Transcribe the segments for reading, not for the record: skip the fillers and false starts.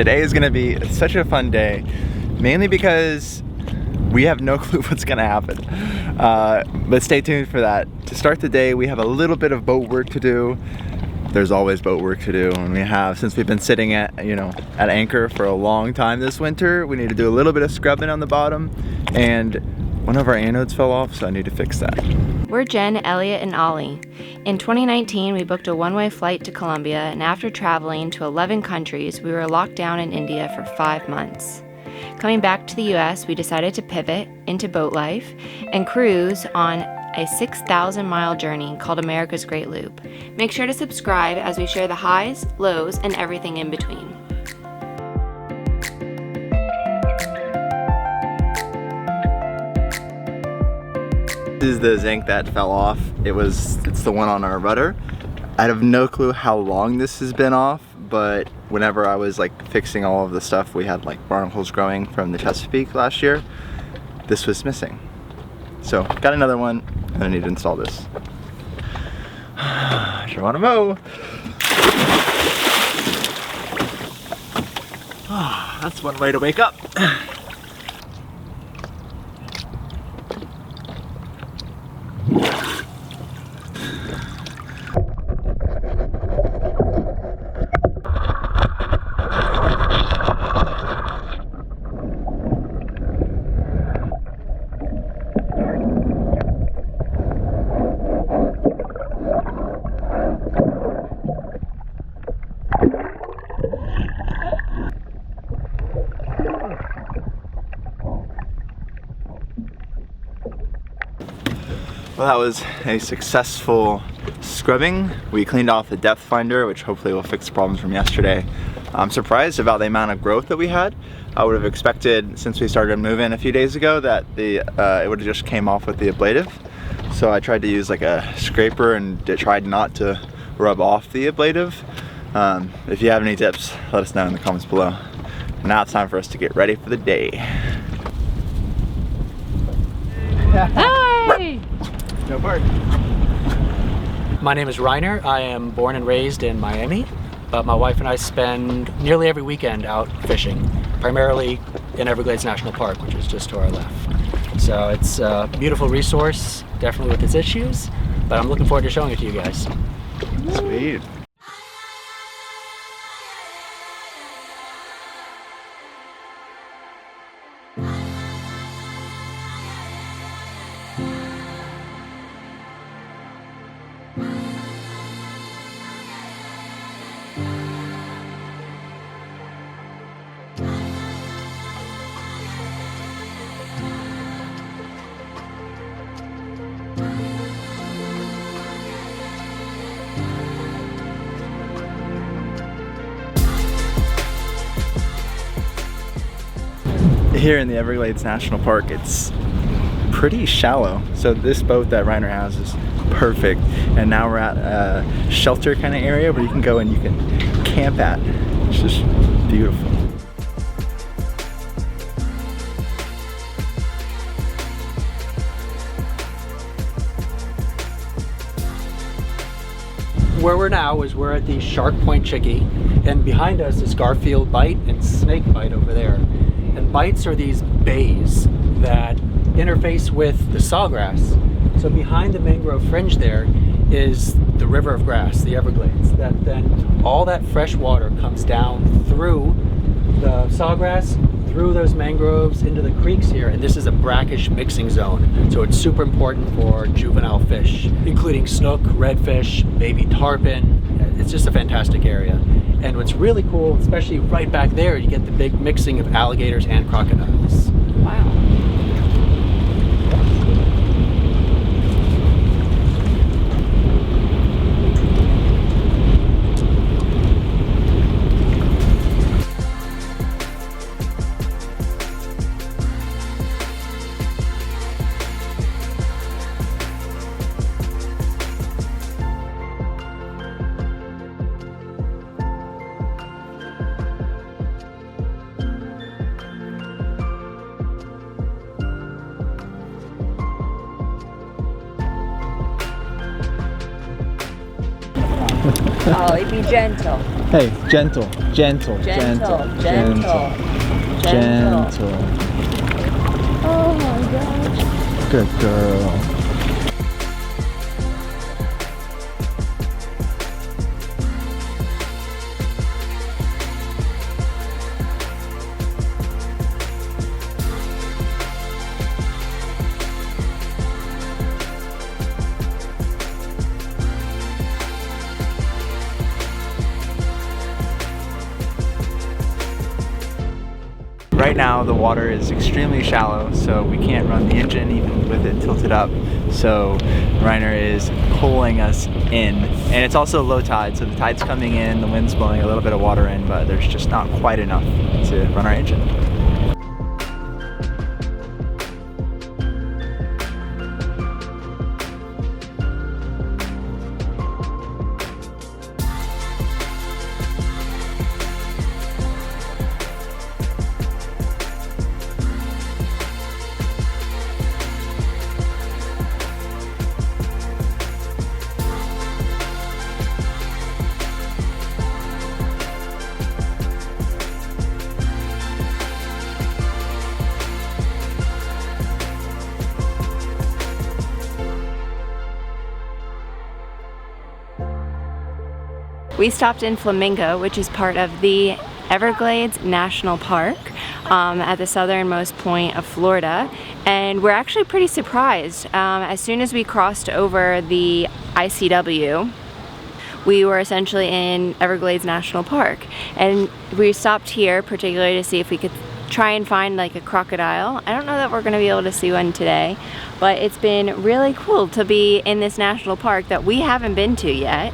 Today is gonna be such a fun day, mainly because we have no clue what's gonna happen. But stay tuned for that. To start the day, we have a little bit of boat work to do. There's always boat work to do, and we have, since we've been sitting at anchor for a long time this winter, we need to do a little bit of scrubbing on the bottom, and one of our anodes fell off, so I need to fix that. We're Jen, Elliot, and Ollie. In 2019, we booked a one-way flight to Colombia, and after traveling to 11 countries, we were locked down in India for 5 months. Coming back to the US, we decided to pivot into boat life and cruise on a 6,000-mile journey called America's Great Loop. Make sure to subscribe as we share the highs, lows, and everything in between. This is the zinc that fell off. It's the one on our rudder. I have no clue how long this has been off, but whenever I was fixing all of the stuff, we had barnacles growing from the Chesapeake last year, this was missing. So got another one, and I need to install this. Sure wanna mow. That's one way to wake up. Well, that was a successful scrubbing. We cleaned off the depth finder, which hopefully will fix the problems from yesterday. I'm surprised about the amount of growth that we had. I would have expected, since we started moving a few days ago, that it would have just came off with the ablative. So I tried to use a scraper and tried not to rub off the ablative. If you have any tips, let us know in the comments below. Now it's time for us to get ready for the day. Hey! No bird. My name is Reiner. I am born and raised in Miami, but my wife and I spend nearly every weekend out fishing, primarily in Everglades National Park, which is just to our left. So it's a beautiful resource, definitely with its issues, but I'm looking forward to showing it to you guys. Sweet. Here in the Everglades National Park, it's pretty shallow. So this boat that Reiner has is perfect. And now we're at a shelter kind of area where you can go and you can camp at. It's just beautiful. Where we're now is we're at the Shark Point Chickee, and behind us is Garfield Bight and Snake Bight over there. And bights are these bays that interface with the sawgrass. So behind the mangrove fringe there is the river of grass, the Everglades, that then all that fresh water comes down through the sawgrass, through those mangroves into the creeks here, and this is a brackish mixing zone. So it's super important for juvenile fish, including snook, redfish, baby tarpon. It's just a fantastic area. And what's really cool, especially right back there, you get the big mixing of alligators and crocodiles. Wow. Ollie, be gentle. Hey, gentle, gentle, gentle, gentle, gentle. Oh my gosh. Good girl. Right now the water is extremely shallow, so we can't run the engine even with it tilted up. So Reiner is pulling us in, and it's also low tide, so the tide's coming in, the wind's blowing a little bit of water in, but there's just not quite enough to run our engine. We stopped in Flamingo, which is part of the Everglades National Park at the southernmost point of Florida, and we're actually pretty surprised. As soon as we crossed over the ICW, we were essentially in Everglades National Park, and we stopped here particularly to see if we could try and find like a crocodile. I don't know that we're going to be able to see one today, but it's been really cool to be in this national park that we haven't been to yet.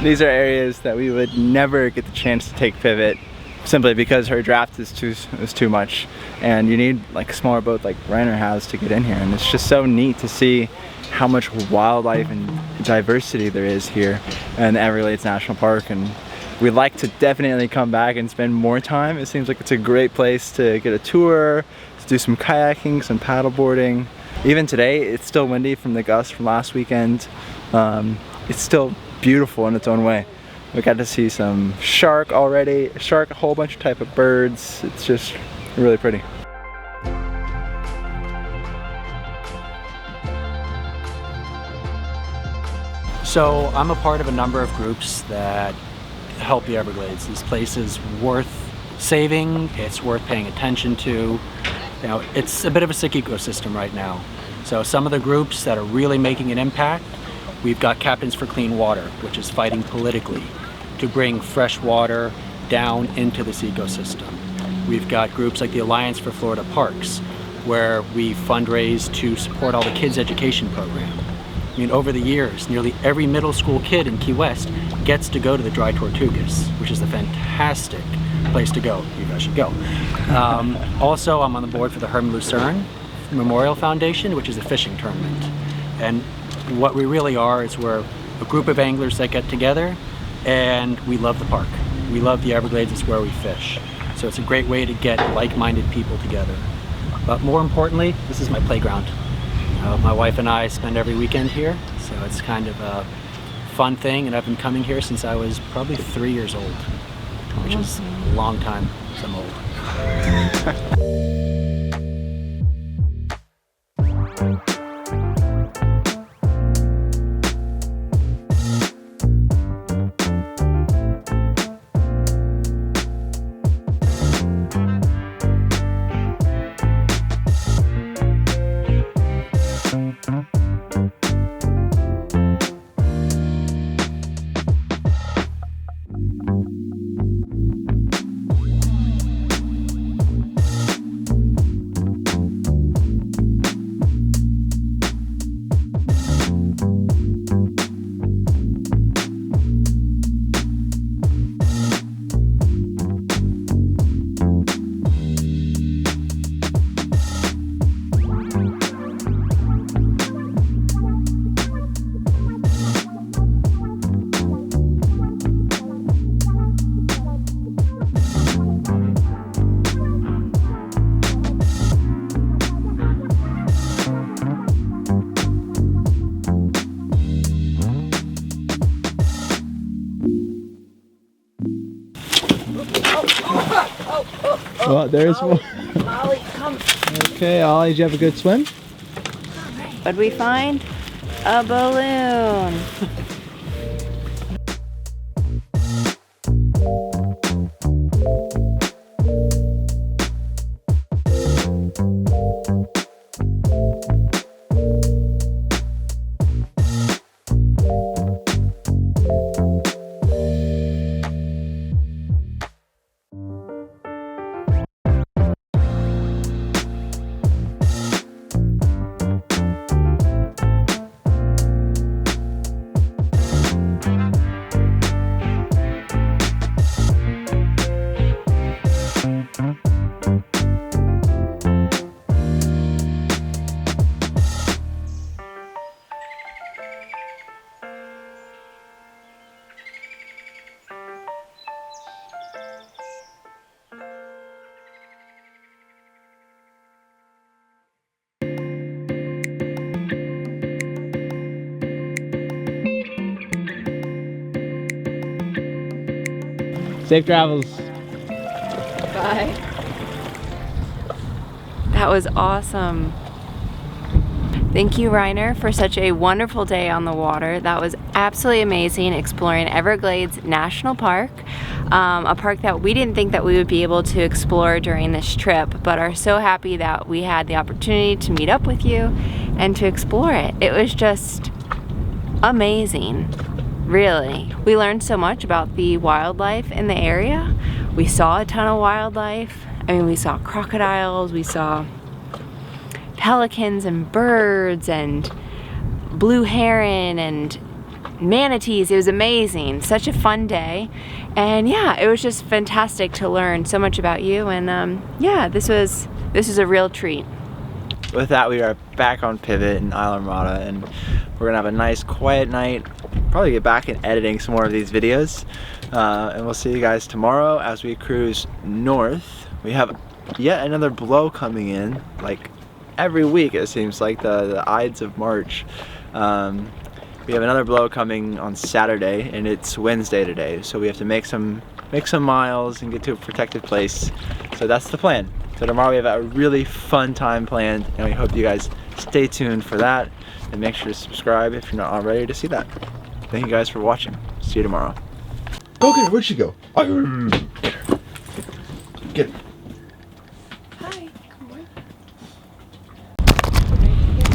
These are areas that we would never get the chance to take Pivot, simply because her draft is too much, and you need like a smaller boat like Reiner has to get in here. And it's just so neat to see how much wildlife and diversity there is here in the Everglades National Park, and we'd like to definitely come back and spend more time. It seems like it's a great place to get a tour, to do some kayaking, some paddle boarding. Even today, it's still windy from the gust from last weekend. It's still beautiful in its own way. We got to see some shark already, a whole bunch of type of birds. It's just really pretty. So I'm a part of a number of groups that help the Everglades. This place is worth saving, it's worth paying attention to. You know, it's a bit of a sick ecosystem right now. So some of the groups that are really making an impact, we've got Captains for Clean Water, which is fighting politically to bring fresh water down into this ecosystem. We've got groups like the Alliance for Florida Parks, where we fundraise to support all the kids' education program. I mean, over the years, nearly every middle school kid in Key West gets to go to the Dry Tortugas, which is a fantastic place to go. You guys should go. Also, I'm on the board for the Herman Lucerne Memorial Foundation, which is a fishing tournament. And what we really are is we're a group of anglers that get together, and we love the park. We love the Everglades, it's where we fish. So it's a great way to get like-minded people together. But more importantly, this is my playground. My wife and I spend every weekend here, so it's kind of a fun thing, and I've been coming here since I was probably 3 years old, which is a long time since I'm old. Well, there's one. Ollie, come. Okay, Ollie, did you have a good swim? What'd we find? A balloon. Safe travels. Bye. That was awesome. Thank you, Reiner, for such a wonderful day on the water. That was absolutely amazing, exploring Everglades National Park, a park that we didn't think that we would be able to explore during this trip, but are so happy that we had the opportunity to meet up with you and to explore it. It was just amazing, really. We learned so much about the wildlife in the area. We saw a ton of wildlife. I mean, we saw crocodiles, we saw pelicans and birds and blue heron and manatees. It was amazing. Such a fun day. And yeah, it was just fantastic to learn so much about you. And yeah, this was a real treat. With that, we are back on pivot in Islamorada, and we're gonna have a nice quiet night. Probably get back and editing some more of these videos. And we'll see you guys tomorrow as we cruise north. We have yet another blow coming in, like every week it seems like, the Ides of March. We have another blow coming on Saturday, and it's Wednesday today, so we have to make some miles and get to a protected place. So that's the plan. So tomorrow we have a really fun time planned, and we hope you guys stay tuned for that, and make sure to subscribe if you're not already to see that. Thank you guys for watching. See you tomorrow. Go get her. Where'd she go? Get her.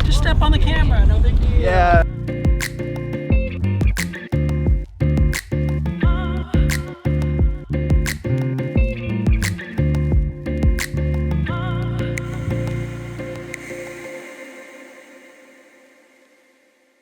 Just step on the camera, no big deal. Yeah.